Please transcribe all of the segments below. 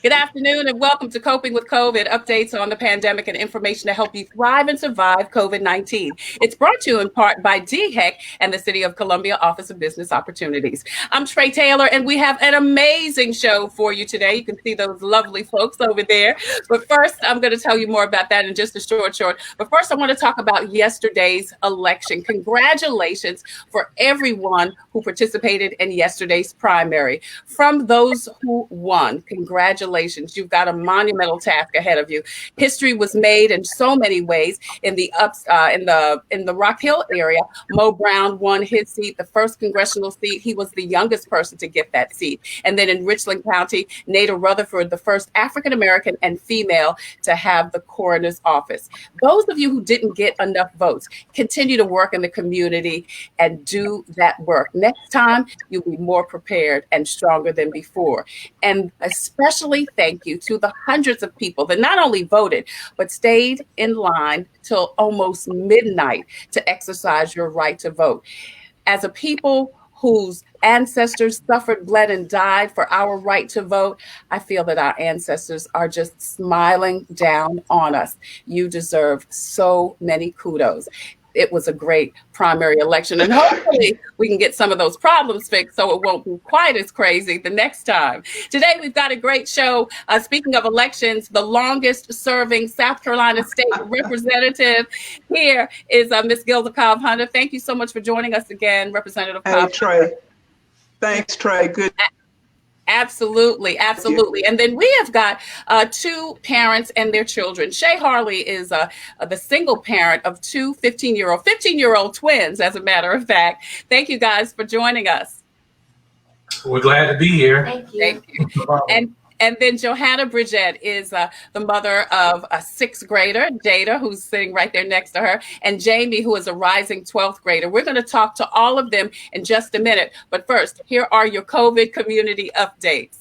Good afternoon and welcome to Coping with COVID, updates on the pandemic and information to help you thrive and survive COVID-19. It's brought to you in part by DHEC and the City of Columbia Office of Business Opportunities. I'm Tre Tailor and we have an amazing show for you today. You can see those lovely folks over there. But first, I'm going to tell you more about that in just a short. But first, I want to talk about yesterday's election. Congratulations for everyone who participated in yesterday's primary. From those who won, congratulations. You've got a monumental task ahead of you. History was made in so many ways. In the Rock Hill area, Mo Brown won his seat, the first congressional seat. He was the youngest person to get that seat. And then in Richland County, Nada Rutherford, the first African-American and female to have the coroner's office. Those of you who didn't get enough votes, continue to work in the community and do that work. Next time, you'll be more prepared and stronger than before. And especially thank you to the hundreds of people that not only voted, but stayed in line till almost midnight to exercise your right to vote. As a people whose ancestors suffered, bled, and died for our right to vote, I feel that our ancestors are just smiling down on us. You deserve so many kudos. It was a great primary election, and hopefully we can get some of those problems fixed so it won't be quite as crazy the next time. Today, we've got a great show. Speaking of elections, the longest serving South Carolina State Representative here is Miss Gilda Cobb Hunter. Thank you so much for joining us again, Representative Cobb. Hey, Tre. Thanks, Tre. Good. Absolutely. And then we have got two parents and their children. Shay Harley is the single parent of two 15-year-old twins, as a matter of fact. Thank you guys for joining us. We're glad to be here. Thank you. And then Johanna Bridgett is the mother of a sixth grader, Jada, who's sitting right there next to her, and Jamie, who is a rising 12th grader. We're going to talk to all of them in just a minute. But first, here are your COVID community updates.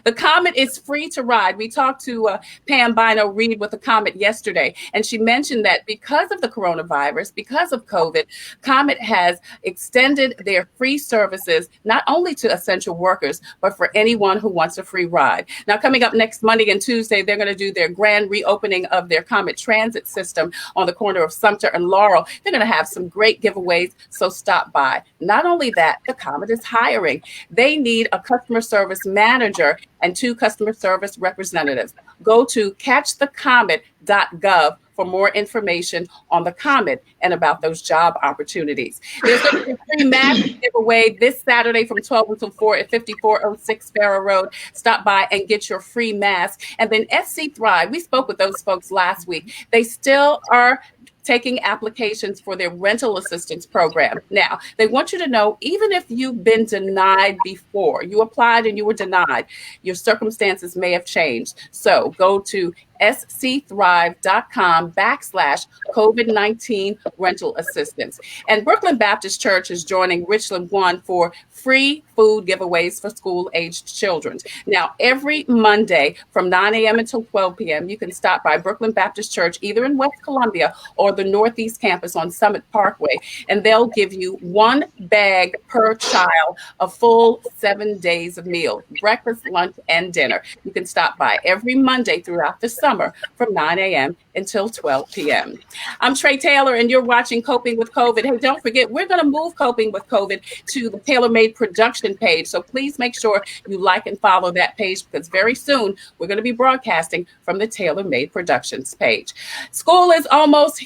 The Comet is free to ride. We talked to Pam Bino Reed with the Comet yesterday, and she mentioned that because of the coronavirus, because of COVID, Comet has extended their free services not only to essential workers, but for anyone who wants a free ride. Now, coming up next Monday and Tuesday, they're going to do their grand reopening of their Comet transit system on the corner of Sumter and Laurel. They're going to have some great giveaways, so stop by. Not only that, the Comet is hiring. They need a customer service manager and two customer service representatives. Go to catchthecomet.gov for more information on the Comet and about those job opportunities. There's going to be a free mask giveaway this Saturday from 12 until 4 at 5406 Farrow Road. Stop by and get your free mask. And then SC Thrive, we spoke with those folks last week. They still are taking applications for their rental assistance program. Now, they want you to know, even if you've been denied before, you applied and you were denied, your circumstances may have changed. So go to scthrive.com/COVID-19 rental assistance. And Brooklyn Baptist Church is joining Richland One for free food giveaways for school-aged children. Now, every Monday from 9 a.m. until 12 p.m., you can stop by Brooklyn Baptist Church, either in West Columbia or the Northeast Campus on Summit Parkway, and they'll give you one bag per child, a full 7 days of meals, breakfast, lunch, and dinner. You can stop by every Monday throughout the summer from 9 a.m. until 12 p.m. I'm Tre Tailor, and you're watching Coping with COVID. Hey, don't forget, we're going to move Coping with COVID to the Tailor-Made Production page. So please make sure you like and follow that page, because very soon we're going to be broadcasting from the Tailor-Made Productions page. School is almost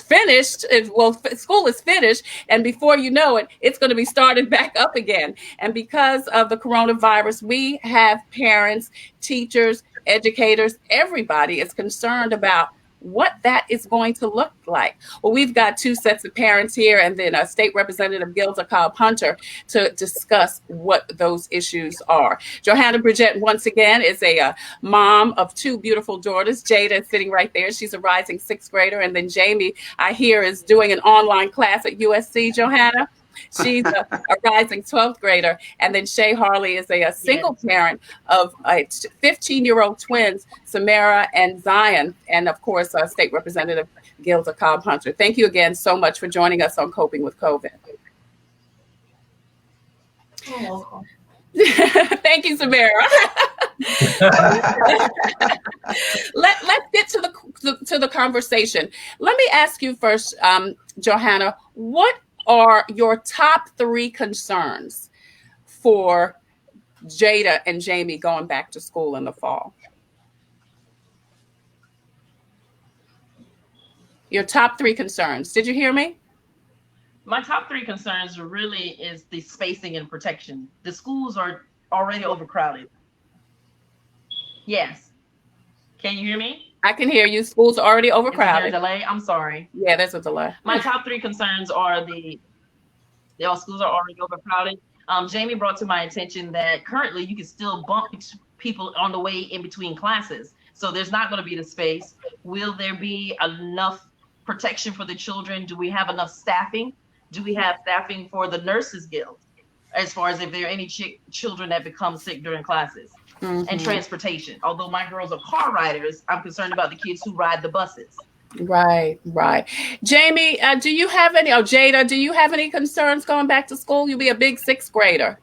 finished. Well, school is finished, and before you know it, it's going to be started back up again. And because of the coronavirus, we have parents, teachers, educators, everybody is concerned about what that is going to look like. Well, we've got two sets of parents here, and then State Representative Gilda Cobb Hunter to discuss what those issues are. Johanna Bridgett, once again, is a mom of two beautiful daughters. Jada is sitting right there. She's a rising sixth grader. And then Jamie, I hear, is doing an online class at USC. Johanna? She's a rising 12th grader. And then Shay Harley is a single parent of 15-year-old twins, Samara and Zion. And of course, State Representative Gilda Cobb Hunter. Thank you again so much for joining us on Coping with COVID. Oh. Thank you, Samara. Let's get to the conversation. Let me ask you first, Johanna, what are your top 3 concerns for Jada and Jamie going back to school in the fall? Your top 3 concerns. Did you hear me? My top 3 concerns really is the spacing and protection. The schools are already overcrowded. Yes. Can you hear me? I can hear you. School's already overcrowded. Is there a delay? I'm sorry. Yeah, there's a delay. My top 3 concerns are schools are already overcrowded. Jamie brought to my attention that currently you can still bump people on the way in between classes. So there's not going to be the space. Will there be enough protection for the children? Do we have enough staffing? Do we have staffing for the Nurses Guild? As far as if there are any children that become sick during classes. And transportation. Although my girls are car riders, I'm concerned about the kids who ride the buses. Right. Jamie, do you have any, Jada, do you have any concerns going back to school? You'll be a big 6th grader.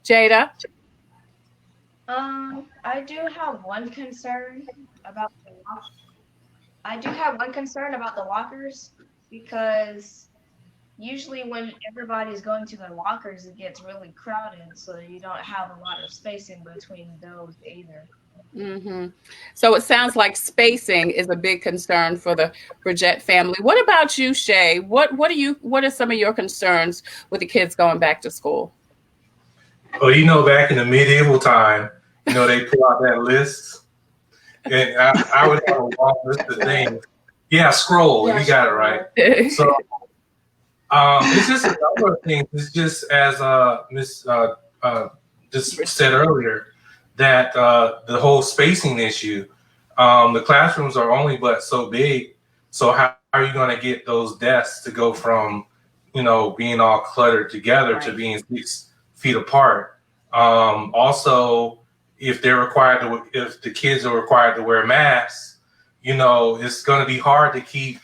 Jada? I do have one concern about the lockers, because usually when everybody's going to their lockers, it gets really crowded, so you don't have a lot of space in between those either. So it sounds like spacing is a big concern for the Bridgett family. What about you, Shay? What are some of your concerns with the kids going back to school? Well, back in the medieval time, they pull out that list, and I would have a long list of things. Yeah, scroll. You got it right. So it's just a number of things. It's just as Miss just said earlier, that the whole spacing issue. The classrooms are only but so big. So how are you going to get those desks to go from being all cluttered together to being 6 feet apart? Also, if the kids are required to wear masks, it's going to be hard to keep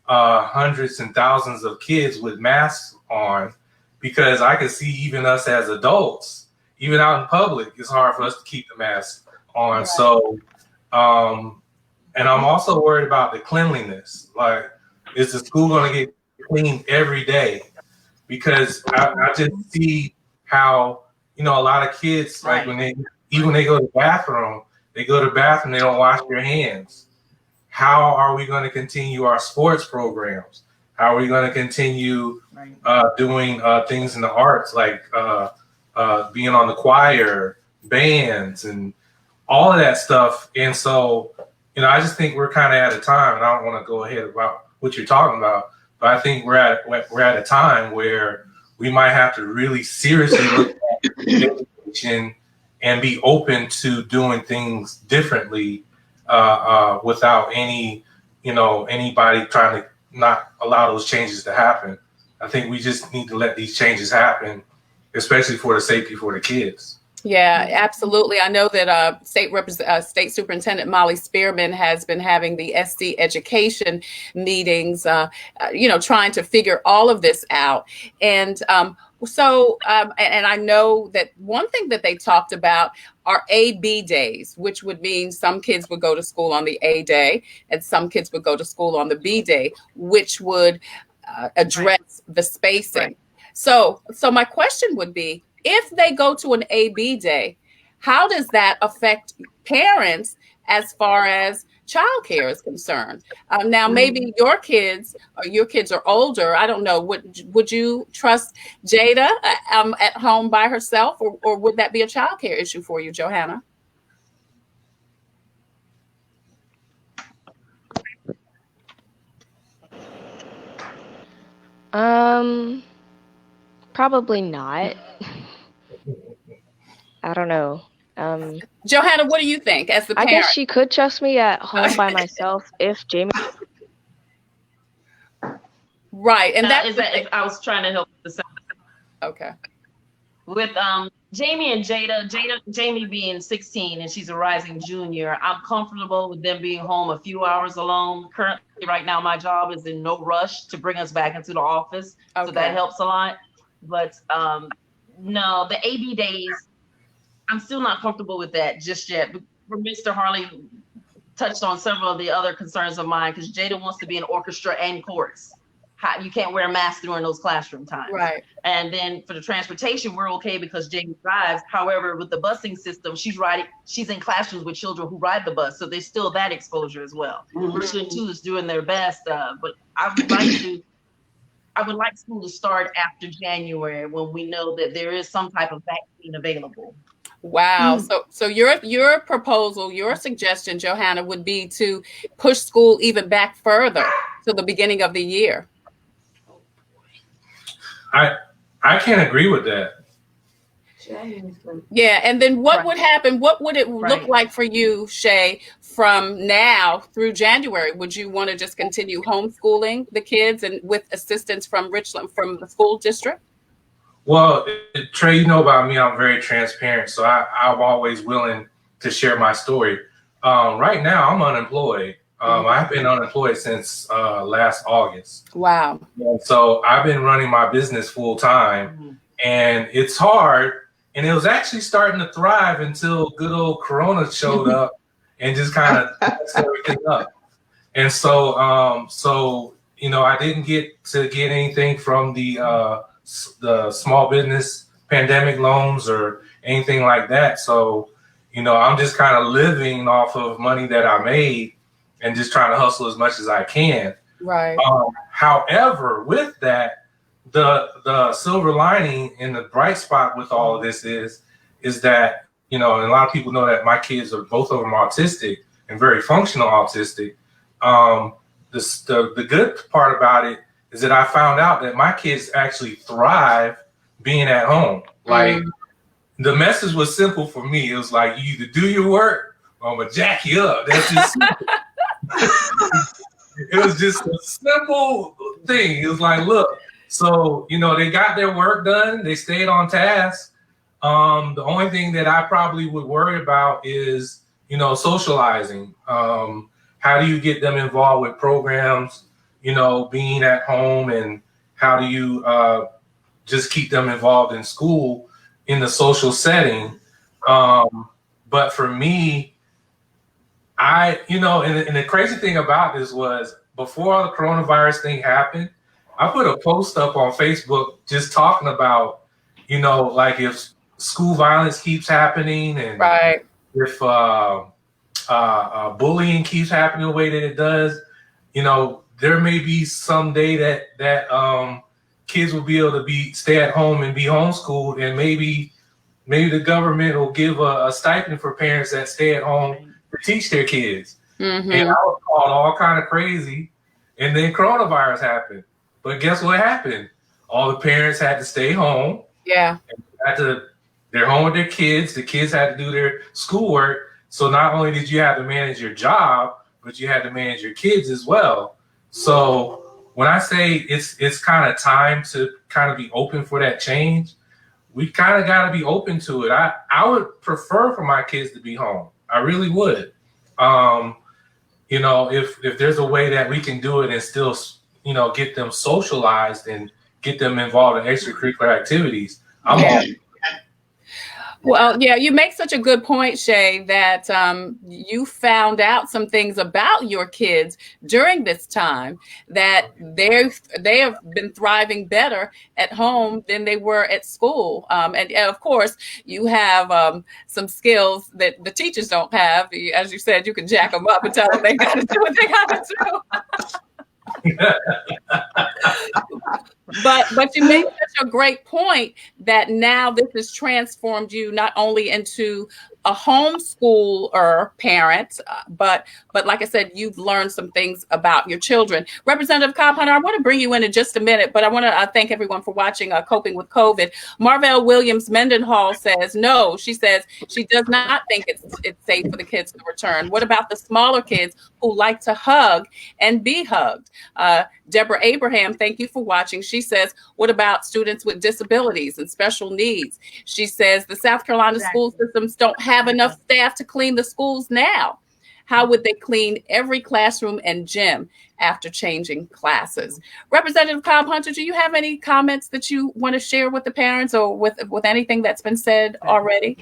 hundreds and thousands of kids with masks on, because I can see even us as adults, even out in public, it's hard for us to keep the mask on. Right. So, and I'm also worried about the cleanliness. Like, is the school going to get cleaned every day? Because I just see how, a lot of kids, like when they go to the bathroom, they don't wash their hands. How are we going to continue our sports programs? How are we going to continue doing things in the arts, like being on the choir, bands, and all of that stuff? And so, I just think we're kind of at a time, and I don't want to go ahead about what you're talking about, but I think we're at a time where we might have to really seriously look at education and be open to doing things differently, without anybody trying to not allow those changes to happen. I think we just need to let these changes happen, especially for the safety for the kids. Yeah, absolutely. I know that State Superintendent Molly Spearman has been having the SD education meetings, trying to figure all of this out. And and I know that one thing that they talked about are A-B days, which would mean some kids would go to school on the A day and some kids would go to school on the B day, which would address the spacing. Right. So my question would be, if they go to an A-B day, how does that affect parents as far as childcare is concerned? Now, maybe your kids are older. I don't know. Would you trust Jada at home by herself, or would that be a childcare issue for you, Johanna? Probably not. I don't know. Johanna, what do you think as the parent? I guess she could trust me at home by myself if Jamie. Right, and that is that. I was trying to help the. Okay. With Jamie and Jamie being 16 and she's a rising junior, I'm comfortable with them being home a few hours alone. Currently, right now, my job is in no rush to bring us back into the office, so that helps a lot. But no, the AB days, I'm still not comfortable with that just yet. Mr. Harley touched on several of the other concerns of mine because Jada wants to be in orchestra and chorus. You can't wear a mask during those classroom times. Right. And then for the transportation, we're okay because Jamie drives. However, with the busing system, she's in classrooms with children who ride the bus. So there's still that exposure as well. Richland 2 is doing their best. But I would like school to start after January when we know that there is some type of vaccine available. Wow. So your proposal, your suggestion, Johanna, would be to push school even back further to the beginning of the year. I can't agree with that. Yeah, and then what would happen? What would it look like for you, Shay, from now through January? Would you want to just continue homeschooling the kids and with assistance from Richland, from the school district? Well, Trey, you know about me, I'm very transparent, so I'm always willing to share my story. Right now, I'm unemployed. I've been unemployed since last August. Wow. And so I've been running my business full time, and it's hard. And it was actually starting to thrive until good old Corona showed up and just kind of messed everything up. And so, I didn't get anything from the small business pandemic loans or anything like that. So, I'm just kind of living off of money that I made and just trying to hustle as much as I can. Right. However, with that, the silver lining and the bright spot with all of this is that, and a lot of people know that my kids are, both of them, autistic and very functional autistic. The good part about it is that I found out that my kids actually thrive being at home. Like, the message was simple for me. It was like, you either do your work or I'm gonna jack you up. That's just it was just a simple thing. It was like, look, so, they got their work done. They stayed on task. The only thing that I probably would worry about is, socializing. How do you get them involved with programs, being at home, and how do you just keep them involved in school in the social setting? But for me, and the crazy thing about this was, before all the coronavirus thing happened, I put a post up on Facebook just talking about, like, if school violence keeps happening and if bullying keeps happening the way that it does, there may be some day that kids will be able to stay at home and be homeschooled, and maybe the government will give a stipend for parents that stay at home to teach their kids. And I was called all kind of crazy, and then coronavirus happened. But guess what happened? All the parents had to stay home. Yeah. They're home with their kids. The kids had to do their schoolwork. So not only did you have to manage your job, but you had to manage your kids as well. So when I say it's kind of time to kind of be open for that change, we kind of got to be open to it. I would prefer for my kids to be home. I really would. If there's a way that we can do it and still, get them socialized and get them involved in extracurricular activities, I'm all. Well, yeah, you make such a good point, Shay, that you found out some things about your kids during this time, that they have been thriving better at home than they were at school. And of course, you have some skills that the teachers don't have. As you said, you can jack them up and tell them they got to do what they got to do. But you make such a great point that now this has transformed you not only into a homeschooler parent, but like I said, you've learned some things about your children. Representative Cobb Hunter, I want to bring you in just a minute, but I want to thank everyone for watching Coping with COVID. Marvell Williams Mendenhall says no. She says she does not think it's safe for the kids to return. What about the smaller kids who like to hug and be hugged? Deborah Abraham, thank you for watching. She says, what about students with disabilities and special needs? She says the South Carolina school systems don't have enough staff to clean the schools now. How would they clean every classroom and gym after changing classes? Representative Cobb Hunter, do you have any comments that you want to share with the parents or with anything that's been said already?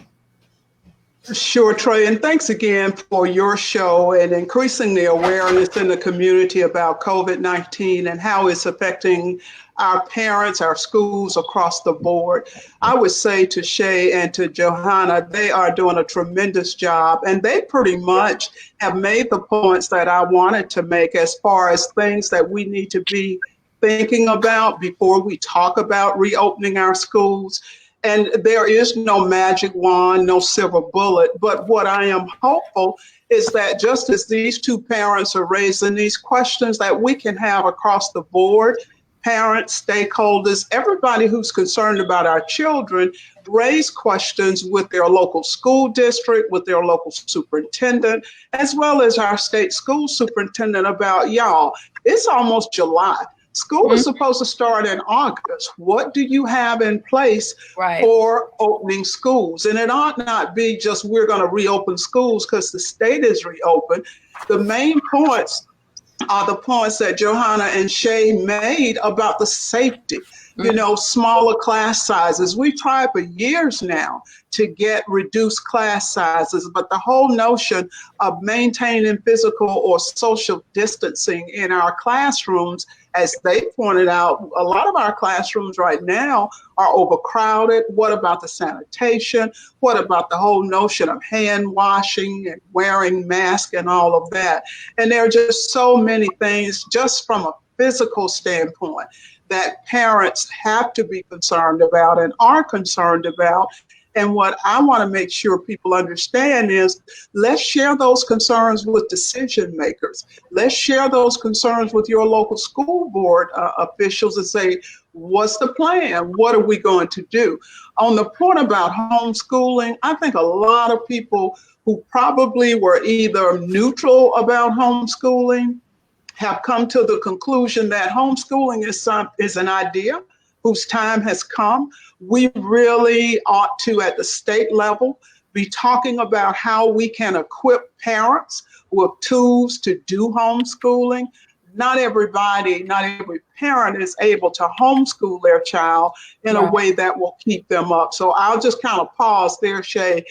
Sure, Trey, and thanks again for your show and increasing the awareness in the community about COVID-19 and how it's affecting our parents, our schools across the board. I would say to Shay and to Johanna, they are doing a tremendous job, and they pretty much have made the points that I wanted to make as far as things that we need to be thinking about before we talk about reopening our schools. And there is no magic wand, no silver bullet. But what I am hopeful is that just as these two parents are raising these questions that we can have across the board, parents, stakeholders, everybody who's concerned about our children, raise questions with their local school district, with their local superintendent, as well as our state school superintendent about, y'all, it's almost July. School is supposed to start in August. What do you have in place for opening schools? And it ought not be just we're going to reopen schools because the state is reopened. The main points are the points that Johanna and Shay made about the safety. You know, smaller class sizes. We've tried for years now to get reduced class sizes, but the whole notion of maintaining physical or social distancing in our classrooms, as they pointed out, a lot of our classrooms right now are overcrowded. What about the sanitation? What about the whole notion of hand washing and wearing masks and all of that? And there are just so many things just from a physical standpoint that parents have to be concerned about and are concerned about. And what I want to make sure people understand is let's share those concerns with decision makers. Let's share those concerns with your local school board officials and say, what's the plan? What are we going to do? On the point about homeschooling, I think a lot of people who probably were either neutral about homeschooling have come to the conclusion that homeschooling is an idea whose time has come. We really ought to, at the state level, be talking about how we can equip parents with tools to do homeschooling. Not every parent is able to homeschool their child in a way that will keep them up. So I'll just kind of pause there, Shay,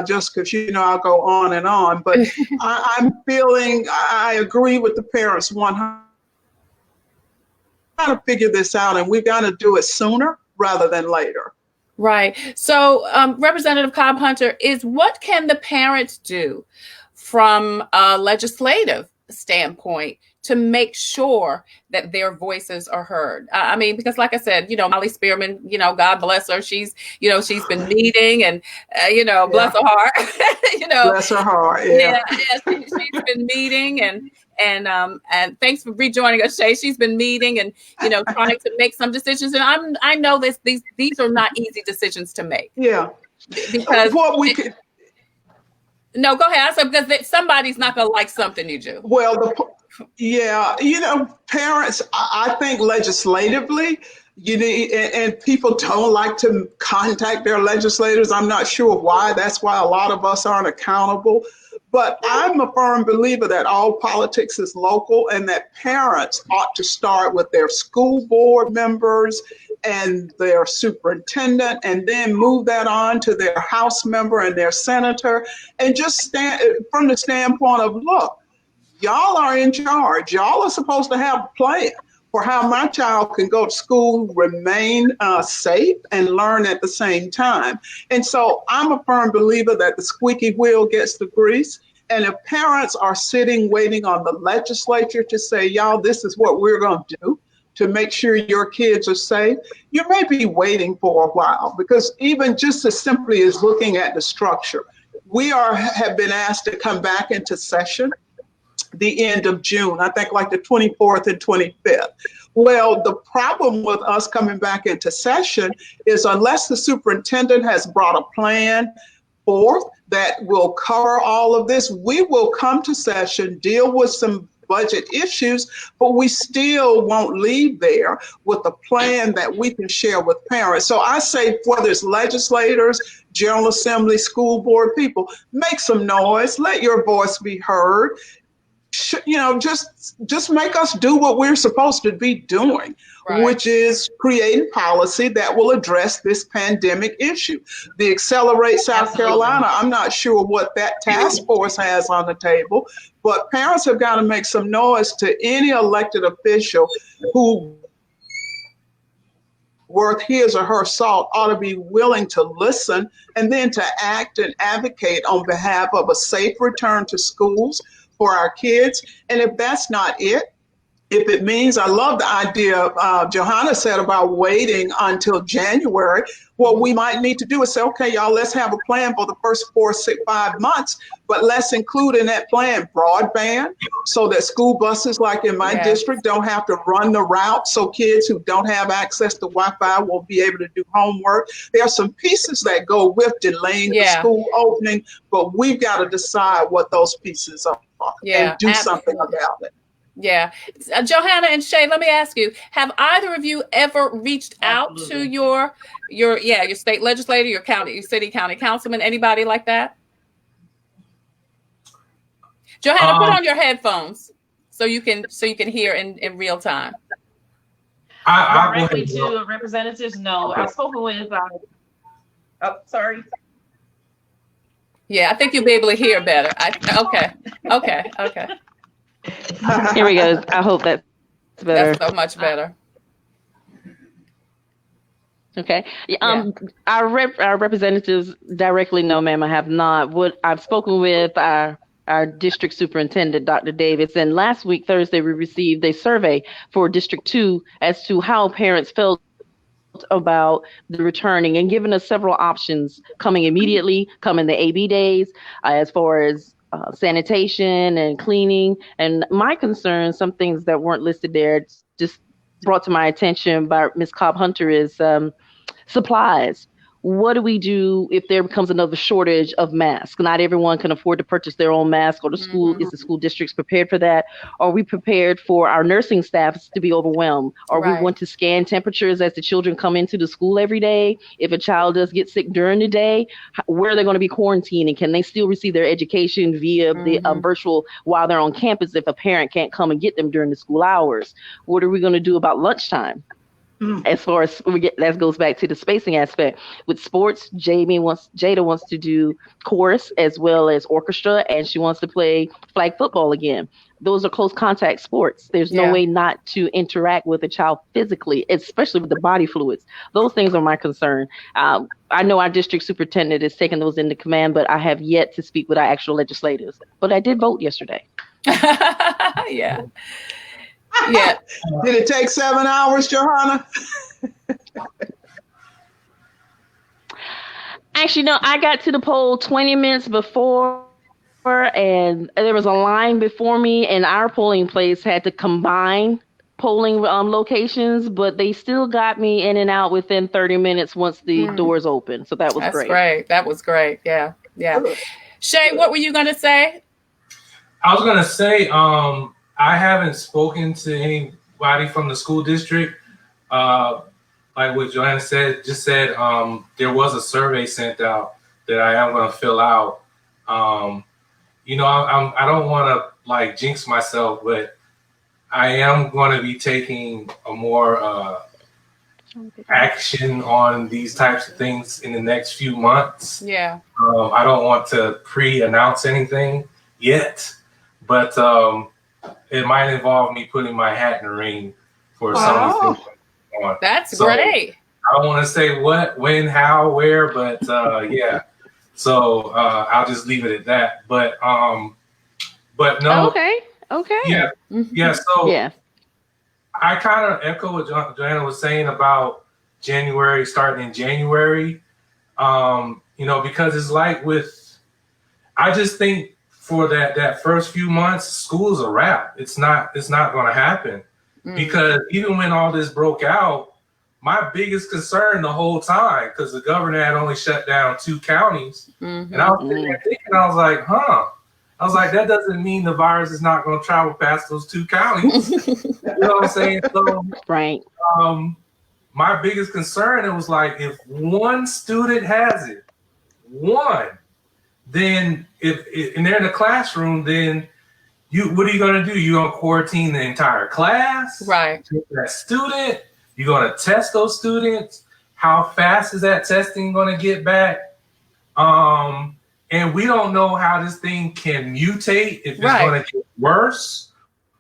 just because, you know, I'll go on and on. But I'm feeling, I agree with the parents 100%. Got to figure this out, and we've got to do it sooner rather than later. Right. So, Representative Cobb Hunter, what can the parents do from a legislative standpoint to make sure that their voices are heard? I mean, because like I said, you know, Molly Spearman, you know, God bless her. She's been meeting and, bless her heart, Bless her heart. Yeah. She's been meeting and thanks for rejoining us, Shay. She's been meeting and, trying to make some decisions. And I know these are not easy decisions to make. Yeah. Because no, go ahead. I said, because somebody's not going to like something you do. Well, parents, I think legislatively, and people don't like to contact their legislators. I'm not sure why. That's why a lot of us aren't accountable. But I'm a firm believer that all politics is local and that parents ought to start with their school board members and their superintendent and then move that on to their House member and their senator and just stand from the standpoint of, look, y'all are in charge. Y'all are supposed to have a plan for how my child can go to school, remain safe, and learn at the same time. And so I'm a firm believer that the squeaky wheel gets the grease. And if parents are sitting waiting on the legislature to say, y'all, this is what we're going to do to make sure your kids are safe, you may be waiting for a while, because even just as simply as looking at the structure, have been asked to come back into session the end of June, I think like the 24th and 25th. Well, the problem with us coming back into session is unless the superintendent has brought a plan forth that will cover all of this, we will come to session, deal with some budget issues, but we still won't leave there with a plan that we can share with parents. So I say, whether it's legislators, General Assembly, school board people, make some noise, let your voice be heard. Just make us do what we're supposed to be doing, right, which is creating policy that will address this pandemic issue. The Accelerate South Carolina, I'm not sure what that task force has on the table, but parents have got to make some noise to any elected official who worth his or her salt ought to be willing to listen and then to act and advocate on behalf of a safe return to schools for our kids. And if that's not it, if it means, I love the idea Johanna said about waiting until January. What we might need to do is say, okay, y'all, let's have a plan for the first 4, 6, 5 months, but let's include in that plan broadband so that school buses like in my district don't have to run the route, so kids who don't have access to Wi-Fi will be able to do homework. There are some pieces that go with delaying the school opening, but we've got to decide what those pieces are and do something about it. Yeah. Johanna and Shay, let me ask you, have either of you ever reached out to your state legislator, your city county councilman, anybody like that? Johanna, put on your headphones so you can hear in real time. Directly to representatives, no. I've spoken with sorry. Yeah, I think you'll be able to hear better. Okay. Here we go. I hope that's better. That's so much better. Okay. Our representatives directly, no, ma'am, I have not. What I've spoken with our district superintendent, Dr. Davis, and last week, Thursday, we received a survey for District 2 as to how parents felt about the returning and given us several options coming immediately, coming the AB days, as far as sanitation and cleaning. And my concern, some things that weren't listed there, just brought to my attention by Ms. Cobb Hunter, is supplies. What do we do if there becomes another shortage of masks? Not everyone can afford to purchase their own mask, or the school, is the school districts prepared for that? Are we prepared for our nursing staffs to be overwhelmed? Are we want to scan temperatures as the children come into the school every day? If a child does get sick during the day, where are they going to be quarantining? Can they still receive their education via the virtual while they're on campus if a parent can't come and get them during the school hours? What are we going to do about lunchtime? As far as that goes back to the spacing aspect with sports, Jada wants to do chorus as well as orchestra, and she wants to play flag football again. Those are close contact sports. There's no way not to interact with a child physically, especially with the body fluids. Those things are my concern. I know our district superintendent is taking those into command, but I have yet to speak with our actual legislators. But I did vote yesterday. Yeah. Did it take 7 hours, Johanna? Actually, no, I got to the poll 20 minutes before, and there was a line before me, and our polling place had to combine polling locations, but they still got me in and out within 30 minutes once the doors open. So that was great. That was great. Yeah. Shay, what were you going to say? I was going to say, I haven't spoken to anybody from the school district. Like what Johanna said, there was a survey sent out that I am going to fill out. I don't want to jinx myself, but I am going to be taking a more action on these types of things in the next few months. Yeah. I don't want to pre-announce anything yet, but it might involve me putting my hat in the ring for some of these things on. That's great. I don't want to say what, when, how, where, but yeah. So I'll just leave it at that. But no. Okay. Yeah. Yeah. So I kind of echo what Johanna was saying about January, starting in January. Because it's like with I just think for that first few months, school's a wrap. It's not going to happen because even when all this broke out, my biggest concern the whole time, because the governor had only shut down 2 counties, and I was sitting there thinking, I was like, I was like, that doesn't mean the virus is not going to travel past those 2 counties. You know what I'm saying? So, right. My biggest concern, it was like, if one student has it, then and they're in the classroom, then what are you going to do? You're going to quarantine the entire class? Right. That student, you're going to test those students. How fast is that testing going to get back? And we don't know how this thing can mutate, if it's going to get worse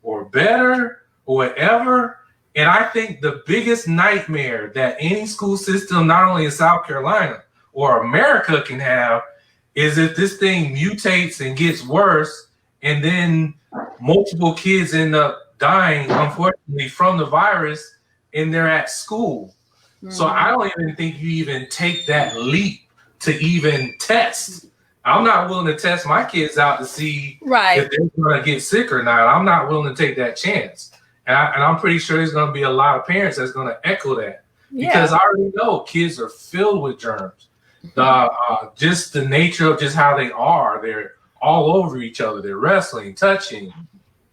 or better or whatever. And I think the biggest nightmare that any school system, not only in South Carolina or America, can have is if this thing mutates and gets worse, and then multiple kids end up dying, unfortunately, from the virus, and they're at school. So I don't even think you even take that leap to even test. I'm not willing to test my kids out to see if they're going to get sick or not. I'm not willing to take that chance. And I'm pretty sure there's going to be a lot of parents that's going to echo that. Because I already know kids are filled with germs. Just the nature of just how they are. They're all over each other. They're wrestling, touching,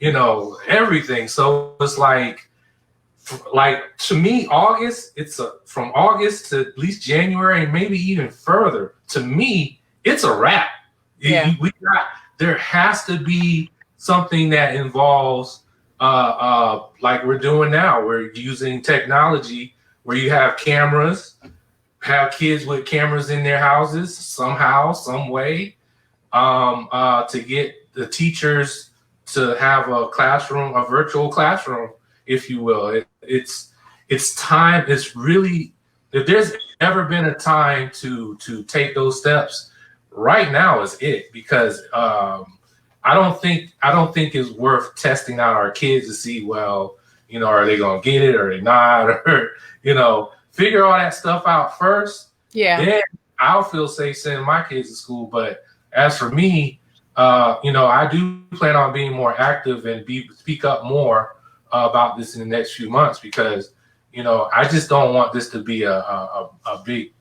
everything. So it's like to me, August, from August to at least January and maybe even further, to me, it's a wrap. Yeah. There has to be something that involves like we're doing now. We're using technology where you have cameras, have kids with cameras in their houses somehow, some way, to get the teachers to have a classroom, a virtual classroom, if you will. It's time. It's really, if there's ever been a time to take those steps, right now is it, because I don't think it's worth testing out our kids to see, well, are they going to get it or are they not, or figure all that stuff out first. Yeah. Then I'll feel safe sending my kids to school. But as for me, I do plan on being more active and speak up more about this in the next few months, because I just don't want this to be a big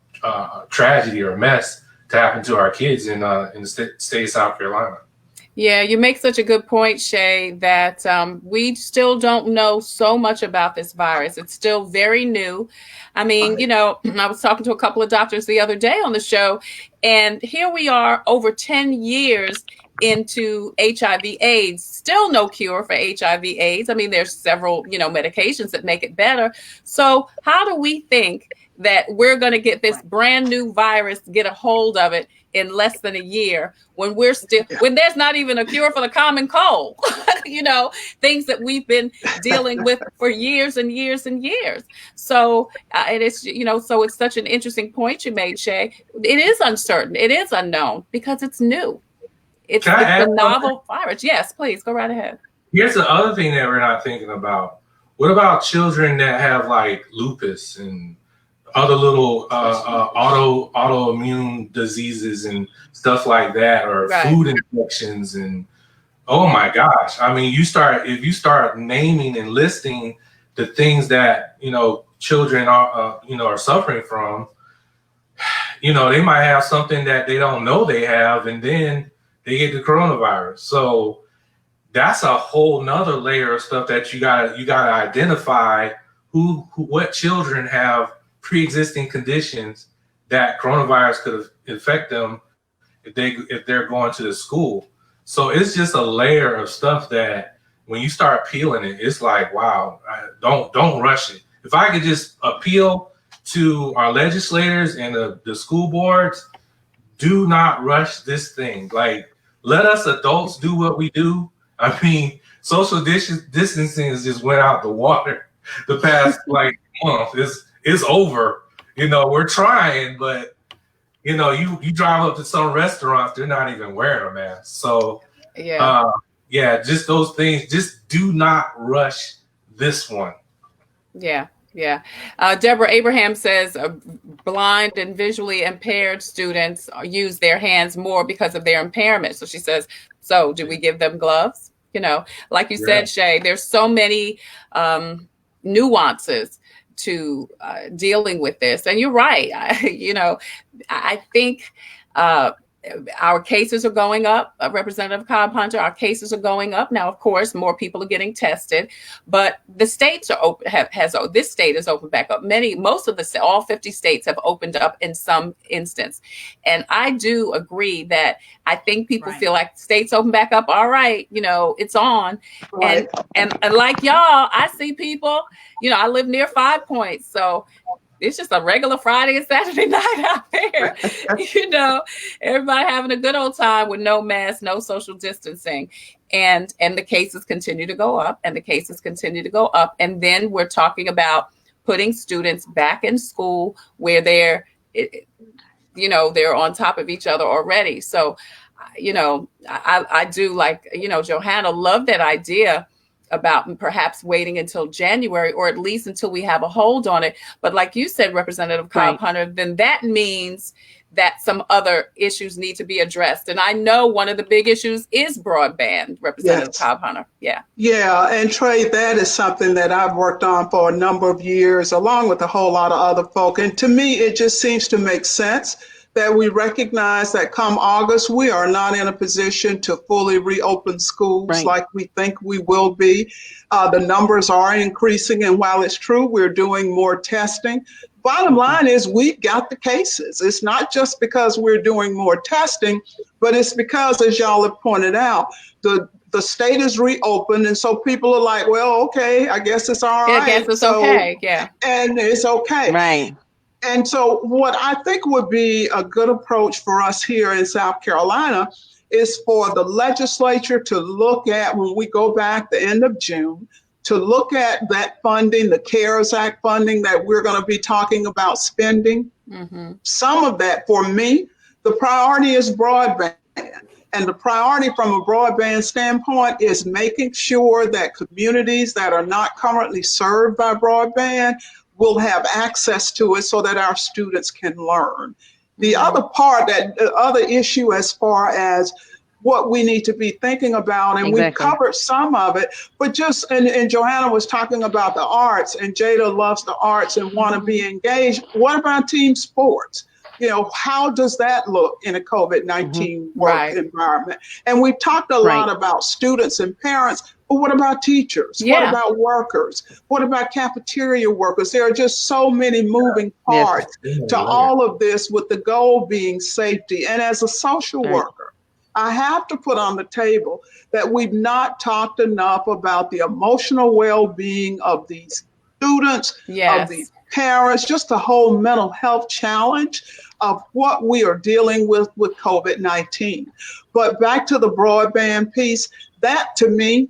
tragedy or mess to happen to our kids in the state of South Carolina. Yeah, you make such a good point, Shay, that we still don't know so much about this virus. It's still very new. I mean, I was talking to a couple of doctors the other day on the show, and here we are over 10 years into HIV/AIDS, still no cure for HIV/AIDS. I mean, there's several, medications that make it better. So how do we think that we're going to get this brand new virus, get a hold of it in less than a year, when when there's not even a cure for the common cold, things that we've been dealing with for years and years and years. So it is, so it's such an interesting point you made, Shay. It is uncertain. It is unknown because it's new. It's a novel virus. Yes, please go right ahead. Here's the other thing that we're not thinking about. What about children that have like lupus and other little autoimmune diseases and stuff like that, or food infections? And oh my gosh, I mean, if you start naming and listing the things that children are suffering from, they might have something that they don't know they have, and then they get the coronavirus. So that's a whole nother layer of stuff that you gotta identify what children have pre-existing conditions that coronavirus could affect them if they're going to the school. So it's just a layer of stuff that when you start peeling it, it's like, wow, don't rush it. If I could just appeal to our legislators and the school boards, do not rush this thing. Like, let us adults do what we do. I mean, social distancing has just went out the water the past month. It's over. We're trying, but you drive up to some restaurants, they're not even wearing a mask. So just those things. Just do not rush this one. Yeah. Deborah Abraham says, blind and visually impaired students use their hands more because of their impairment. So she says, so do we give them gloves? You know, like you said, Shay, there's so many nuances to dealing with this. And you're right. I think our cases are going up, Representative Cobb Hunter. Our cases are going up now. Of course, more people are getting tested, but the states are open. This state is open back up. All 50 states have opened up in some instance, and I do agree that I think people feel like states open back up. All right, it's on, and like y'all, I see people. I live near 5 Points, so it's just a regular Friday and Saturday night out there. Everybody having a good old time with no mask, no social distancing. And the cases continue to go up, and the cases continue to go up. And then we're talking about putting students back in school where they're on top of each other already. So, I do, like, Johanna, love that idea about perhaps waiting until January, or at least until we have a hold on it. But like you said, Representative Cobb Hunter, then that means that some other issues need to be addressed. And I know one of the big issues is broadband, Representative Cobb Hunter. Yeah. Yeah. And Tre, that is something that I've worked on for a number of years, along with a whole lot of other folk. And to me, it just seems to make sense that we recognize that come August, we are not in a position to fully reopen schools like we think we will be. The numbers are increasing, and while it's true, we're doing more testing. Bottom line is we've got the cases. It's not just because we're doing more testing, but it's because, as y'all have pointed out, the state is reopened, and so people are like, well, okay, I guess it's all right. I guess it's okay, yeah. And it's okay. Right. And so what I think would be a good approach for us here in South Carolina is for the legislature to look at, when we go back the end of June, to look at that funding, the CARES Act funding that we're going to be talking about spending. Mm-hmm. Some of that, for me, the priority is broadband. And the priority from a broadband standpoint is making sure that communities that are not currently served by broadband will have access to it so that our students can learn. The other part, the other issue as far as what we need to be thinking about, and we've covered some of it, but just, and Johanna was talking about the arts, and Jada loves the arts and want to be engaged. What about team sports? How does that look in a COVID-19 work environment? And we've talked a lot about students and parents, but what about teachers? Yeah. What about workers? What about cafeteria workers? There are just so many moving parts to all of this, with the goal being safety. And as a social worker, I have to put on the table that we've not talked enough about the emotional well-being of these students, of these parents, just the whole mental health challenge of what we are dealing with COVID-19. But back to the broadband piece, that to me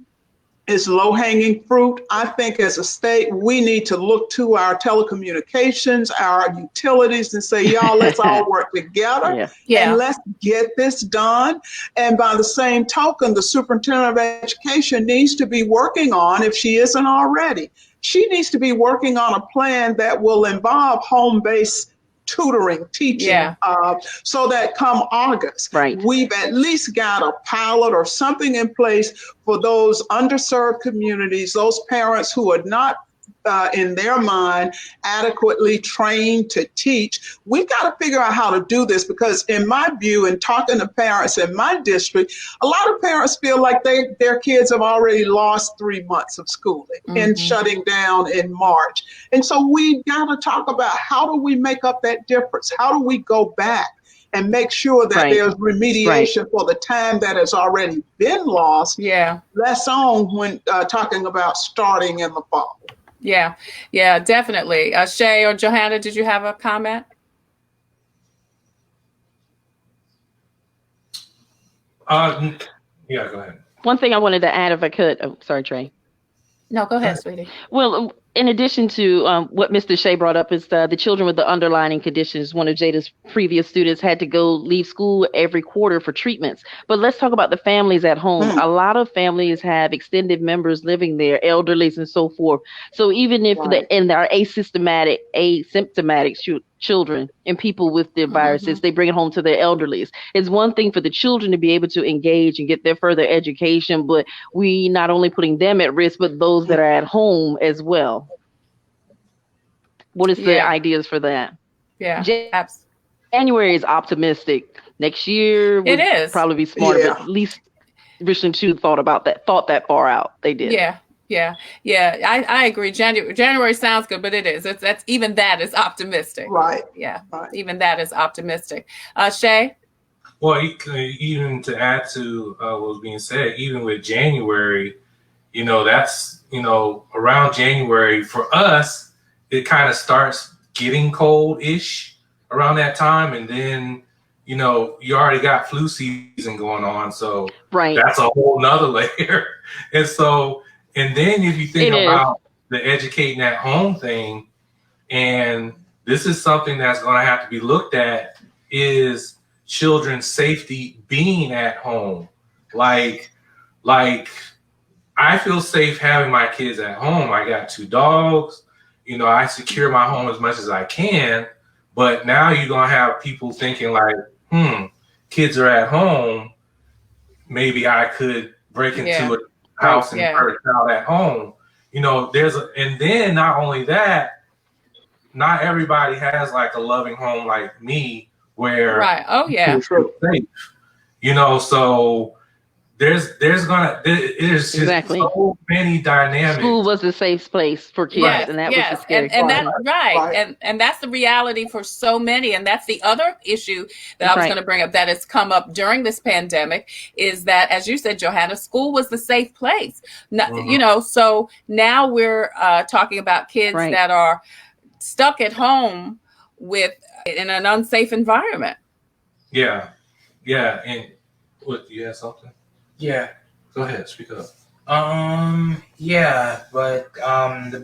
is low-hanging fruit. I think as a state, we need to look to our telecommunications, our utilities, and say, y'all, let's all work together and let's get this done. And by the same token, the superintendent of education needs to be working on, if she isn't already, she needs to be working on a plan that will involve home-based tutoring, teaching, so that come August, we've at least got a pilot or something in place for those underserved communities, those parents who are not in their mind adequately trained to teach. We've got to figure out how to do this, because in my view, and talking to parents in my district, a lot of parents feel like their kids have already lost 3 months of schooling and shutting down in March. And so we've got to talk about, how do we make up that difference? How do we go back and make sure that there's remediation for the time that has already been lost? Less on when talking about starting in the fall. Yeah, definitely. Shay or Johanna, did you have a comment? Yeah, go ahead. One thing I wanted to add, if I could. Oh, sorry, Tre. No, go ahead, sweetie. Well, in addition to what Mr. Shea brought up, is the children with the underlying conditions. One of Jada's previous students had to go leave school every quarter for treatments. But let's talk about the families at home. A lot of families have extended members living there, elderlies and so forth. So even if they're asymptomatic children and people with the viruses. They bring it home to their elderlies. It's one thing for the children to be able to engage and get their further education, but we not only putting them at risk, but those that are at home as well. What is the ideas for that? Yeah, January is optimistic. Next year would probably be smarter, but at least Richland 2 thought that far out. They did. Yeah. I agree. January sounds good, but it is. That's even that is optimistic. Right. Yeah. Right. Even that is optimistic. Shay? Well, even to add to what was being said, even with January, that's, around January for us, it kind of starts getting cold-ish around that time. And then, you already got flu season going on. So that's a whole nother layer. And then if you think about the educating at home thing, and this is something that's going to have to be looked at, is children's safety being at home. Like I feel safe having my kids at home. I got 2 dogs. I secure my home as much as I can. But now you're going to have people thinking like, kids are at home. Maybe I could break into a house and hurt a child at home. And then not only that, not everybody has like a loving home like me where it's safe. So there's just so many dynamics. School was a safe place for kids, and that was the scary part. And that's and that's the reality for so many. And that's the other issue that I was going to bring up that has come up during this pandemic is that, as you said, Johanna, school was the safe place. So now we're talking about kids that are stuck at home in an unsafe environment. Yeah. And what, you have something? Yeah. Go ahead, speak up. Yeah, but the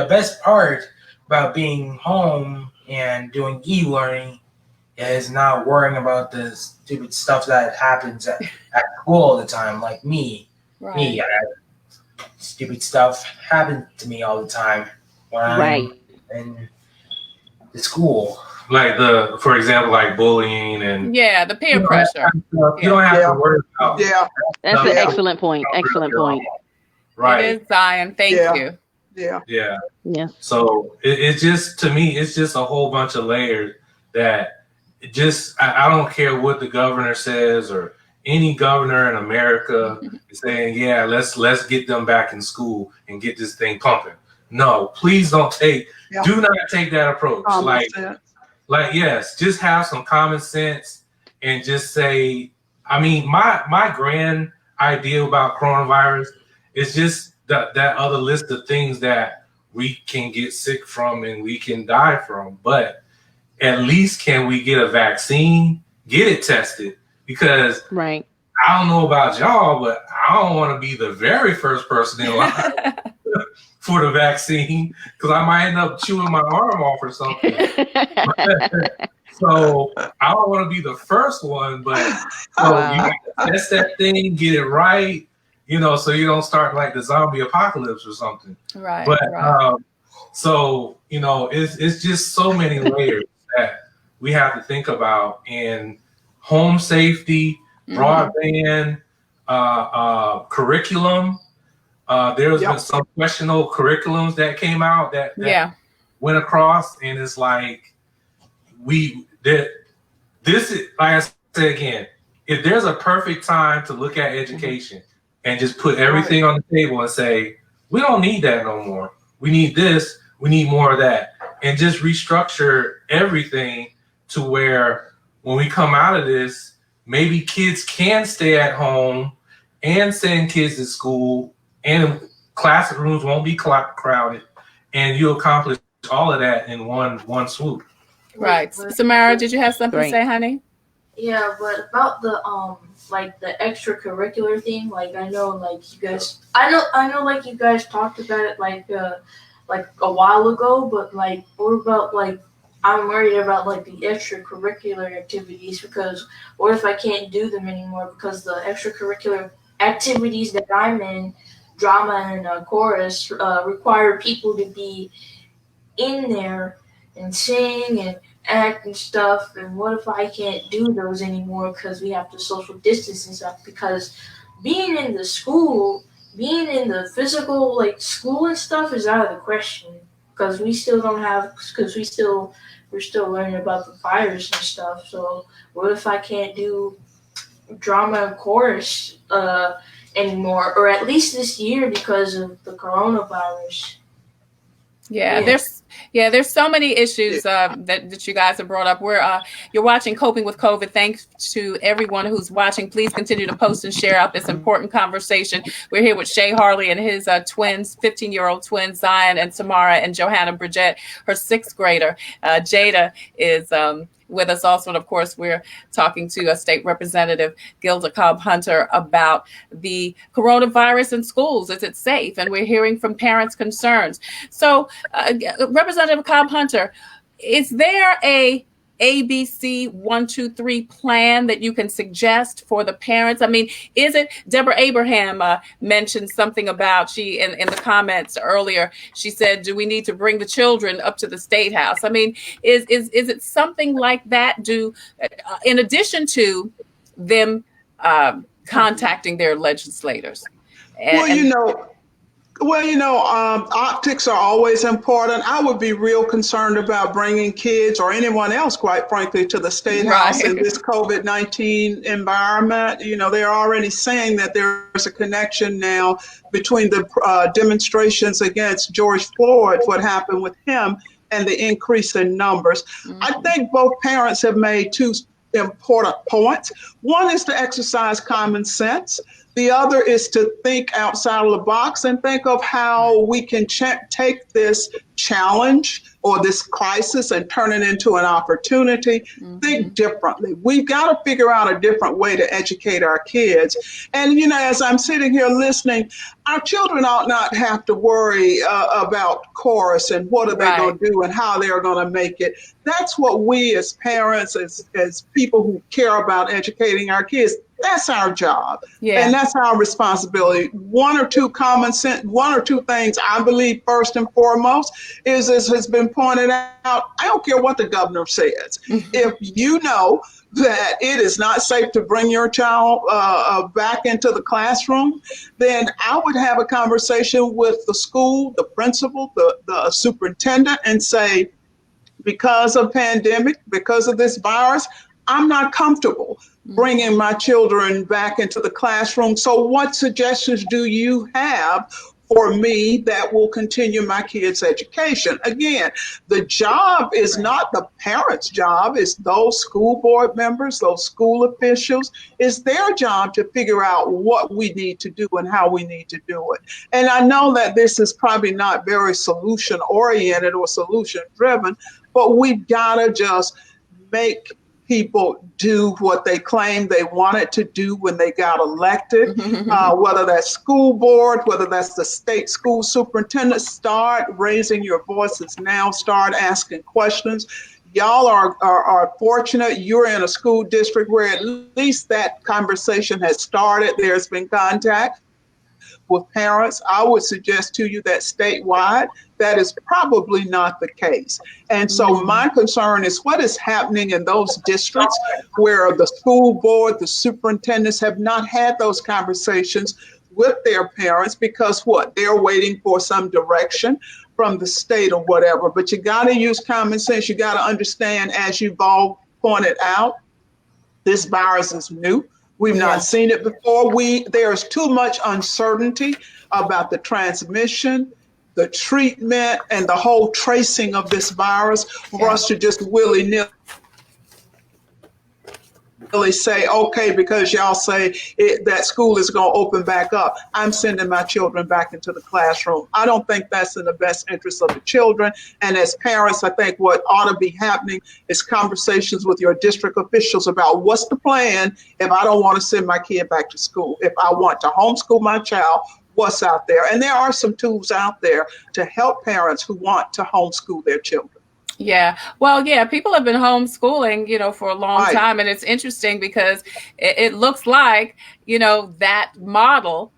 best part about being home and doing e-learning is not worrying about the stupid stuff that happens at school all the time. Like me, stupid stuff happened to me all the time when I'm in the school. Like for example, like bullying and the peer pressure. You don't have to worry about. Yeah, that's an excellent point. Excellent point. Right. It is, Zion. Thank you. Yeah. Yes. So it's just, to me, it's just a whole bunch of layers that I don't care what the governor says or any governor in America is saying, let's get them back in school and get this thing pumping. No, please do not take that approach. Yes, just have some common sense and just say, my grand idea about coronavirus is just that other list of things that we can get sick from and we can die from. But at least can we get a vaccine, get it tested? Because I don't know about y'all, but I don't want to be the very first person in line for the vaccine because I might end up chewing my arm off or something. So I don't want to be the first one, but you got to test that thing, get it right, so you don't start like the zombie apocalypse or something. Right. But it's just so many layers that we have to think about, and home safety, broadband, curriculum. There's been some questionable curriculums that came out that went across, and it's like this is, like I said again, if there's a perfect time to look at education and just put everything on the table and say, we don't need that no more. We need this. We need more of that, and just restructure everything to where when we come out of this, maybe kids can stay at home and send kids to school, and classrooms won't be crowded, and you accomplish all of that in one swoop. Right. Samara, did you have something to say, honey? Yeah, but about the the extracurricular thing, I know you guys talked about it like a while ago, but what about I'm worried about the extracurricular activities, because what if I can't do them anymore because the extracurricular activities that I'm in, drama and chorus, require people to be in there and sing and act and stuff. And what if I can't do those anymore because we have to social distance and stuff? Because being in the school, being in the physical like school and stuff is out of the question. Because we still don't have, because we're still learning about the virus and stuff. So what if I can't do drama and chorus anymore, or at least this year because of the coronavirus? There's so many issues that you guys have brought up. You're watching Coping with COVID. Thanks to everyone who's watching. Please continue to post and share out this important conversation. We're here with Shay Harley and his twins, 15-year-old twins, Zion and Samara, and Johanna Bridgett, her 6th grader. Jada is with us also. And of course, we're talking to State Representative Gilda Cobb Hunter about the coronavirus in schools. Is it safe? And we're hearing from parents' concerns. So, Representative Cobb Hunter, is there a ABC 1, 2, 3 plan that you can suggest for the parents? I mean, is it Deborah Abraham mentioned something about, in the comments earlier, she said, do we need to bring the children up to the State House? I mean, is it something like that? In addition to them contacting their legislators? Optics are always important. I would be real concerned about bringing kids or anyone else, quite frankly, to the State House in this COVID-19 environment. They're already saying that there's a connection now between the demonstrations against George Floyd, what happened with him, and the increase in numbers. Mm-hmm. I think both parents have made 2 important points. One is to exercise common sense. The other is to think outside of the box and think of how we can take this challenge or this crisis and turn it into an opportunity. Mm-hmm. Think differently. We've got to figure out a different way to educate our kids. And, as I'm sitting here listening, our children ought not have to worry about chorus and what are they going to do and how they're going to make it. That's what we as parents, as people who care about educating our kids, that's our job. Yeah. And that's our responsibility. 1 or 2 common sense, 1 or 2 things I believe first and foremost is, as has been pointed out, I don't care what the governor says. Mm-hmm. If you know that it is not safe to bring your child back into the classroom, then I would have a conversation with the school, the principal, the superintendent, and say, because of pandemic, because of this virus, I'm not comfortable bringing my children back into the classroom. So what suggestions do you have for me that will continue my kids' education? Again, the job is not the parents' job. It's those school board members, those school officials. It's their job to figure out what we need to do and how we need to do it. And I know that this is probably not very solution-oriented or solution-driven, but we've got to just make people do what they claim they wanted to do when they got elected, whether that's school board, whether that's the state school superintendent. Start raising your voices now, start asking questions. Y'all are fortunate. You're in a school district where at least that conversation has started. There's been contact with parents. I would suggest to you that statewide, that is probably not the case. And so my concern is what is happening in those districts where the school board, the superintendents have not had those conversations with their parents because they're waiting for some direction from the state or whatever. But you got to use common sense. You got to understand, as you've all pointed out, this virus is new. We've not seen it before. There's too much uncertainty about the transmission, the treatment, and the whole tracing of this virus for us to just willy-nilly say, okay, because y'all say that school is going to open back up, I'm sending my children back into the classroom. I don't think that's in the best interest of the children. And as parents, I think what ought to be happening is conversations with your district officials about what's the plan if I don't want to send my kid back to school. If I want to homeschool my child, what's out there? And there are some tools out there to help parents who want to homeschool their children. Yeah. Well, people have been homeschooling, for a long time. And it's interesting because it looks like, that model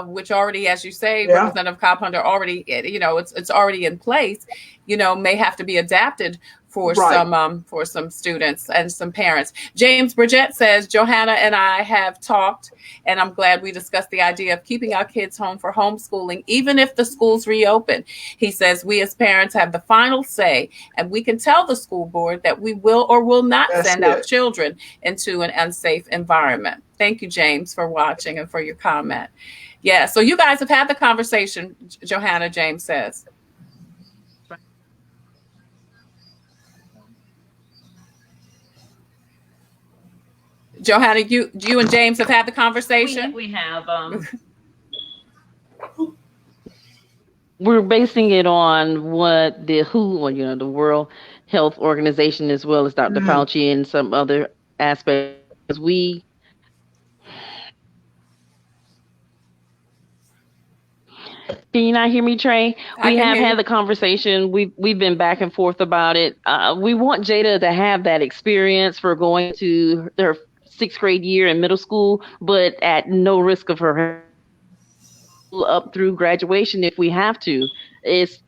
which already, as you say, Yeah. Representative Cobb Hunter, already, it's already in place, may have to be adapted for some students and some parents. James Bridgett says, Johanna and I have talked, and I'm glad we discussed the idea of keeping our kids home for homeschooling, even if the schools reopen. He says, we as parents have the final say, and we can tell the school board that we will or will not send out children into an unsafe environment. Thank you, James, for watching and for your comment. Yeah, so you guys have had the conversation, Johanna, James says. Johanna, you and James have had the conversation? We have. We're basing it on what the WHO, or, the World Health Organization, as well as Dr. Fauci and some other aspects. Can you not hear me, Trey? We have had the conversation. We've been back and forth about it. We want Jada to have that experience for going to her 6th grade year in middle school, but at no risk of her up through graduation if we have to. It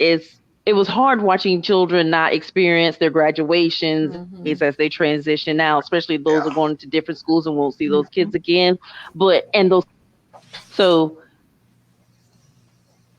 was hard watching children not experience their graduations as they transition out, especially those who are going to different schools and won't see those kids again. So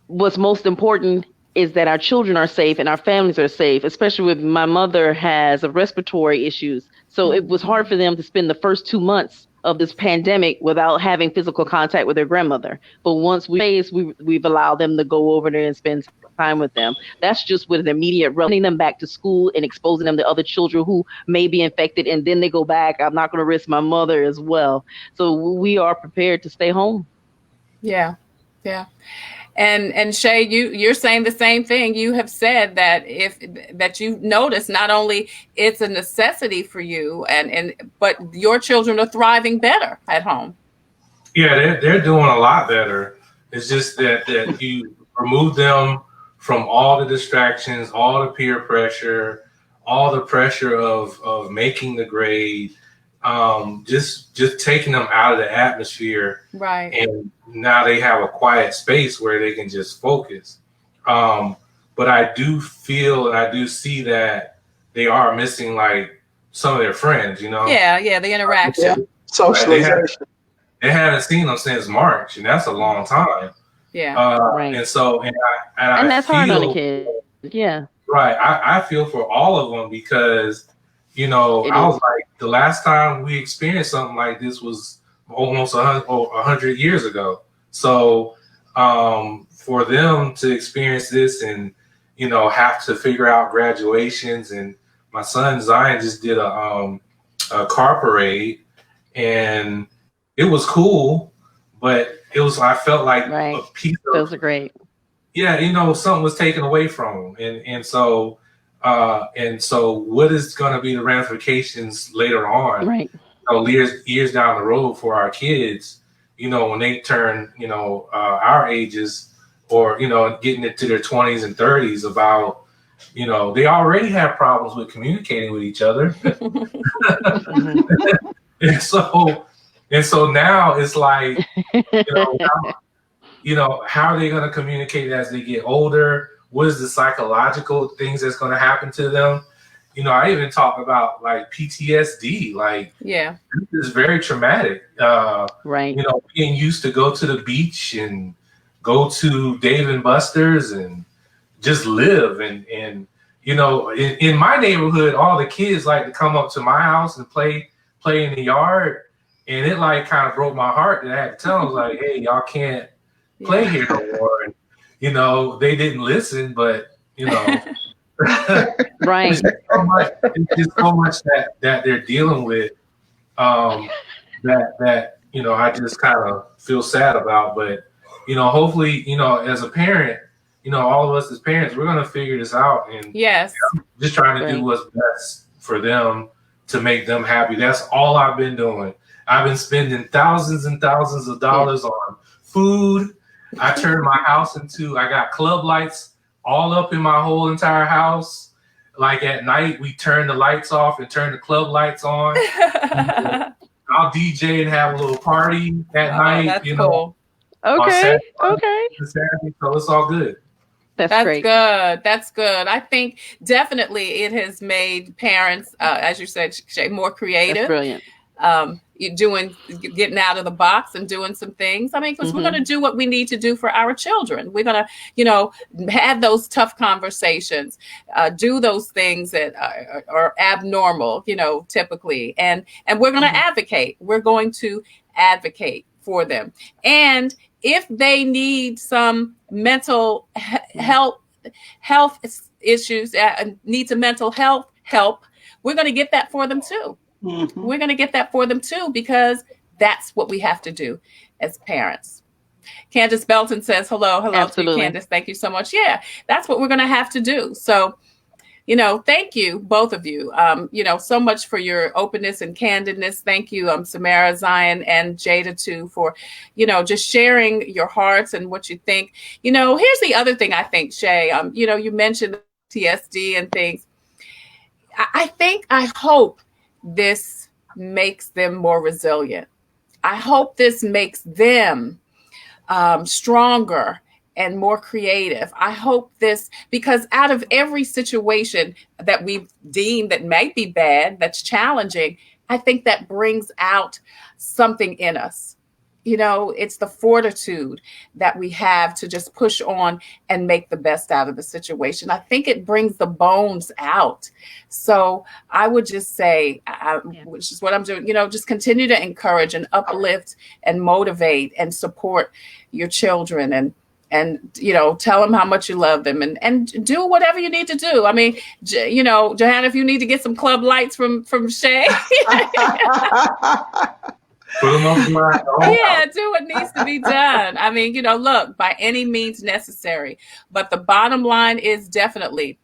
what's most important is that our children are safe and our families are safe, especially with my mother has respiratory issues. So it was hard for them to spend the first 2 months of this pandemic without having physical contact with their grandmother. But once we've allowed them to go over there and spend time with them. That's just with an immediate running them back to school and exposing them to other children who may be infected, and then they go back. I'm not going to risk my mother as well. So we are prepared to stay home. Yeah. And Shay, you're saying the same thing. You have said that you notice not only it's a necessity for you, but your children are thriving better at home. Yeah, they're doing a lot better. It's just that you remove them from all the distractions, all the peer pressure, all the pressure of making the grade. Just taking them out of the atmosphere, right? And now they have a quiet space where they can just focus. But I do feel and I do see that they are missing like some of their friends, Yeah, the interaction, socialization. They haven't seen them since March, and that's a long time. Yeah, right. And so, and that's hard on the kids. Yeah, right. I feel for all of them because. I was like, the last time we experienced something like this was almost 100 years ago. So for them to experience this and, have to figure out graduations, and my son Zion just did a car parade, and it was cool, but I felt like a piece of, those are great. Yeah, something was taken away from them. And so what is going to be the ramifications later on, right? Years down the road for our kids, when they turn, our ages, or, getting into their 20s and 30s, about, they already have problems with communicating with each other. and so now it's like, how are they going to communicate as they get older? What is the psychological things that's going to happen to them? I even talk about like PTSD. Like, this is very traumatic. Right. Being used to go to the beach and go to Dave & Buster's and just live. And in my neighborhood, all the kids like to come up to my house and play in the yard. And it like kind of broke my heart that I had to tell them, like, hey, y'all can't play here no more. And, they didn't listen, but, right. It's just so much that they're dealing with that I just kind of feel sad about. But, hopefully, as a parent, all of us as parents, we're going to figure this out. And just trying to do what's best for them to make them happy. That's all I've been doing. I've been spending thousands and thousands of dollars on food. I turned my house I got club lights all up in my whole entire house. Like at night, we turn the lights off and turn the club lights on. I'll DJ and have a little party at night. That's cool. Okay. So it's all good. That's great. Good. That's good. I think definitely it has made parents, as you said, Shay, more creative. That's brilliant. Getting out of the box and doing some things. I mean, because we're going to do what we need to do for our children. We're going to, have those tough conversations, do those things that are abnormal, typically. And we're going to advocate. We're going to advocate for them. And if they need some mental health issues, need some mental health help, we're going to get that for them too. Mm-hmm. We're going to get that for them too, because that's what we have to do as parents. Candace Belton says, hello Absolutely. To you, Candace. Thank you so much. Yeah, that's what we're going to have to do. So, thank you, both of you, so much for your openness and candidness. Thank you, Samara, Zion, and Jada too, for, just sharing your hearts and what you think. Here's the other thing I think, Shay, you mentioned TSD and things. I hope this makes them more resilient. I hope this makes them stronger and more creative. I hope this, because out of every situation that we've deemed that might be bad, that's challenging, I think that brings out something in us. It's the fortitude that we have to just push on and make the best out of the situation. I think it brings the bones out. So I would just say, which is what I'm doing, just continue to encourage and uplift and motivate and support your children and tell them how much you love them and do whatever you need to do. I mean, Johanna, if you need to get some club lights from Shay. Put them on do what needs to be done. I mean, look, by any means necessary. But the bottom line is definitely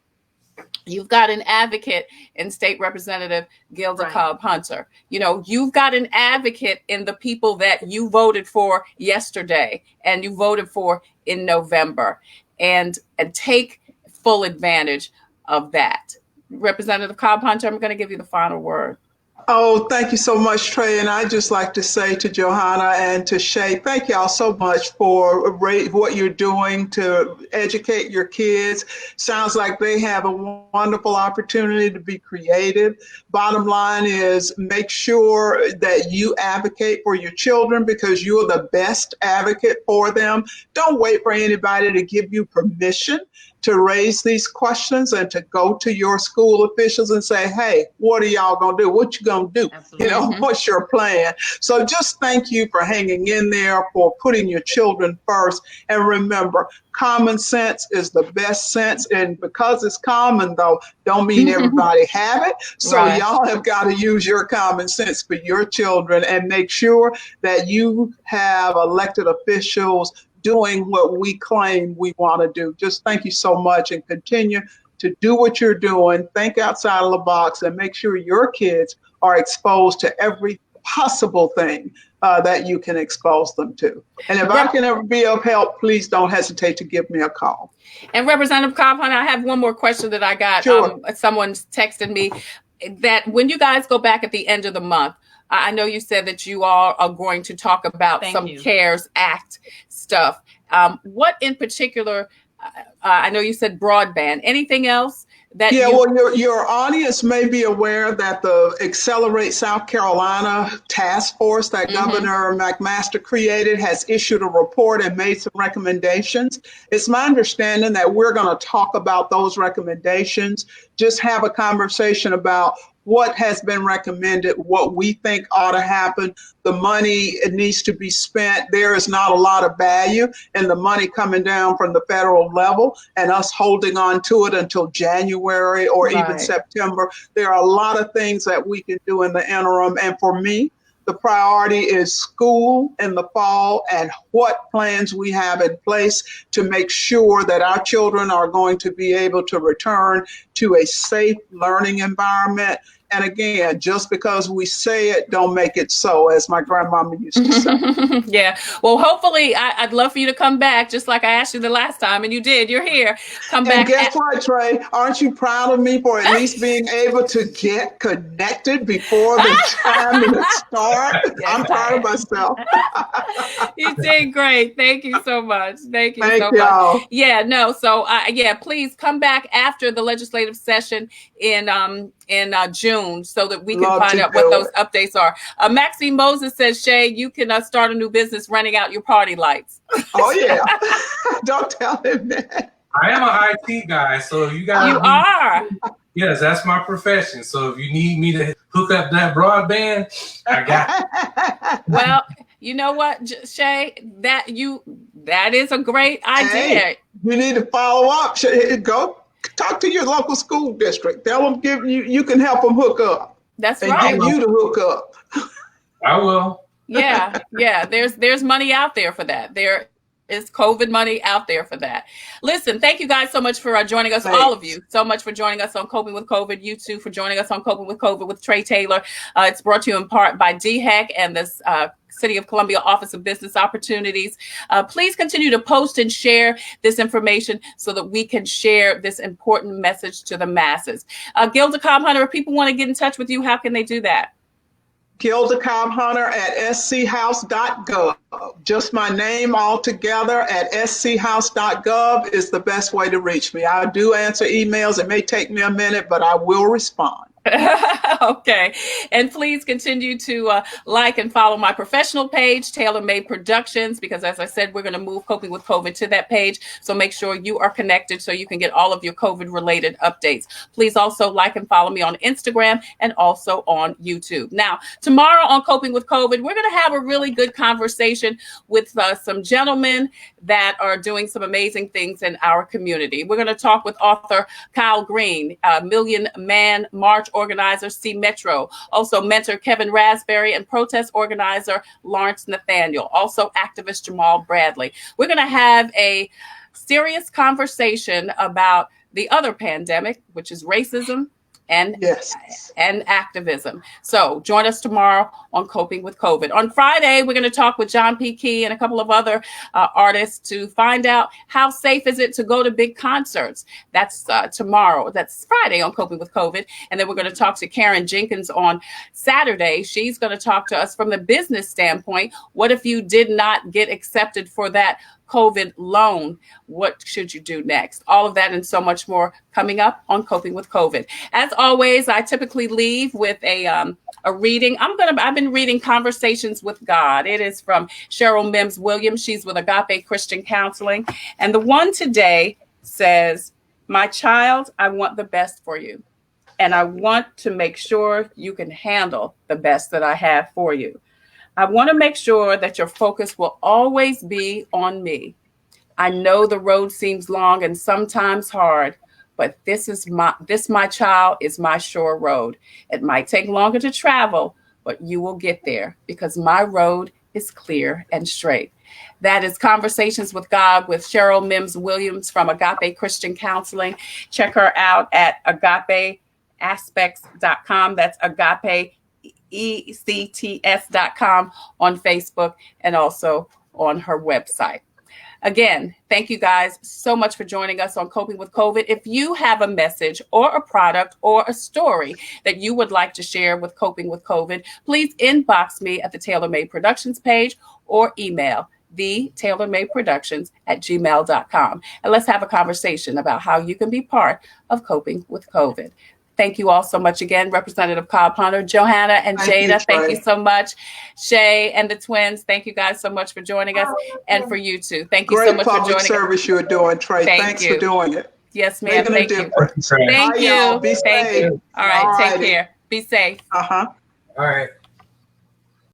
you've got an advocate in State Representative Gilda Cobb Hunter. You've got an advocate in the people that you voted for yesterday and you voted for in November. And take full advantage of that. Representative Cobb Hunter, I'm going to give you the final word. Oh, thank you so much, Trey. And I'd just like to say to Johanna and to Shay, thank y'all so much for what you're doing to educate your kids. Sounds like they have a wonderful opportunity to be creative. Bottom line is make sure that you advocate for your children because you're the best advocate for them. Don't wait for anybody to give you permission to raise these questions and to go to your school officials and say, hey, what are y'all going to do? What you going to do? Absolutely. What's your plan? So just thank you for hanging in there, for putting your children first. And remember, common sense is the best sense. And because it's common, though, don't mean everybody have it. So y'all have got to use your common sense for your children and make sure that you have elected officials doing what we claim we want to do. Just thank you so much and continue to do what you're doing. Think outside of the box and make sure your kids are exposed to every possible thing that you can expose them to. And if I can ever be of help, please don't hesitate to give me a call. And Representative Cobb, I have one more question that I got. Sure. Someone's texted me that when you guys go back at the end of the month, I know you said that you all are going to talk about CARES Act stuff. What in particular, I know you said broadband, anything else that your audience may be aware that the Accelerate South Carolina task force that Governor McMaster created has issued a report and made some recommendations. It's my understanding that we're going to talk about those recommendations, just have a conversation about what has been recommended, what we think ought to happen. The money, it needs to be spent. There is not a lot of value in the money coming down from the federal level and us holding on to it until January or even September. There are a lot of things that we can do in the interim. And for me, the priority is school in the fall and what plans we have in place to make sure that our children are going to be able to return to a safe learning environment. And again, just because we say it, don't make it so, as my grandmama used to say. Yeah. Well, hopefully, I'd love for you to come back, just like I asked you the last time, and you did. You're here. Come back. And guess what, Trey? Aren't you proud of me for at least being able to get connected before the time to start? Yes, I'm proud of myself. You did great. Thank you so much. Thank you so y'all. much. Yeah, no. So, yeah, please come back after the legislative session in June so that we can find out what those updates are. Maxine Moses says, Shay, you can start a new business renting out your party lights. Oh, yeah. Don't tell him that. I am an IT guy, so you guys. You are. Yes, that's my profession. So if you need me to hook up that broadband, I got it. Well, you know what, Shay, that is a great idea. Hey, you need to follow up. Go talk to your local school district. Tell them you can help them hook up. That's and right. Get you to hook up. I will. Yeah. There's money out there for that. There is COVID money out there for that. Listen, thank you guys so much for joining us. Thanks. All of you so much for joining us on Coping with COVID. You too for joining us on Coping with COVID with Tre Tailor. It's brought to you in part by DHEC and this City of Columbia Office of Business Opportunities. Please continue to post and share this information so that we can share this important message to the masses. Gilda Cobb Hunter, if people want to get in touch with you, how can they do that? Gilda Cobb Hunter at schouse.gov. Just my name all together at schouse.gov is the best way to reach me. I do answer emails. It may take me a minute, but I will respond. Okay. And please continue to like and follow my professional page, Tailor Made Productions, because as I said, we're going to move Coping with COVID to that page. So make sure you are connected so you can get all of your COVID related updates. Please also like and follow me on Instagram and also on YouTube. Now, tomorrow on Coping with COVID, we're going to have a really good conversation with some gentlemen that are doing some amazing things in our community. We're going to talk with author Kyle Green, Million Man March organizer C Metro, also mentor Kevin Raspberry, and protest organizer Lawrence Nathaniel, also activist Jamal Bradley. We're going to have a serious conversation about the other pandemic, which is racism and activism. So join us tomorrow on Coping with COVID. On Friday, we're going to talk with John P. Key and a couple of other artists to find out how safe is it to go to big concerts. That's tomorrow. That's Friday on Coping with COVID. And then we're going to talk to Karen Jenkins on Saturday. She's going to talk to us from the business standpoint. What if you did not get accepted for that COVID loan? What should you do next? All of that and so much more coming up on Coping with COVID. As always, I typically leave with a reading. I've been reading Conversations with God. It is from Cheryl Mims Williams. She's with Agape Christian Counseling. And the one today says, "My child, I want the best for you. And I want to make sure you can handle the best that I have for you. I want to make sure that your focus will always be on me. I know the road seems long and sometimes hard, but this my child is my sure road. It might take longer to travel, but you will get there because my road is clear and straight." That is Conversations with God with Cheryl Mims Williams from Agape Christian Counseling. Check her out at agapeaspects.com. That's agape ECTS.com on Facebook and also on her website. Again, thank you guys so much for joining us on Coping with COVID. If you have a message or a product or a story that you would like to share with Coping with COVID, please inbox me at the Tailor Made Productions page or email thetailormadeproductions@gmail.com. And let's have a conversation about how you can be part of Coping with COVID. Thank you all so much again, Representative Cobb Hunter, Johanna and Jada. Thank you so much. Shay and the twins, thank you guys so much for joining us. And for you too. Thank you so much for joining us. Great public service you're doing, Trey. Thanks for doing it. Yes, ma'am. Thank you. Thank you. Be safe. All right. Take care. Be safe. All right.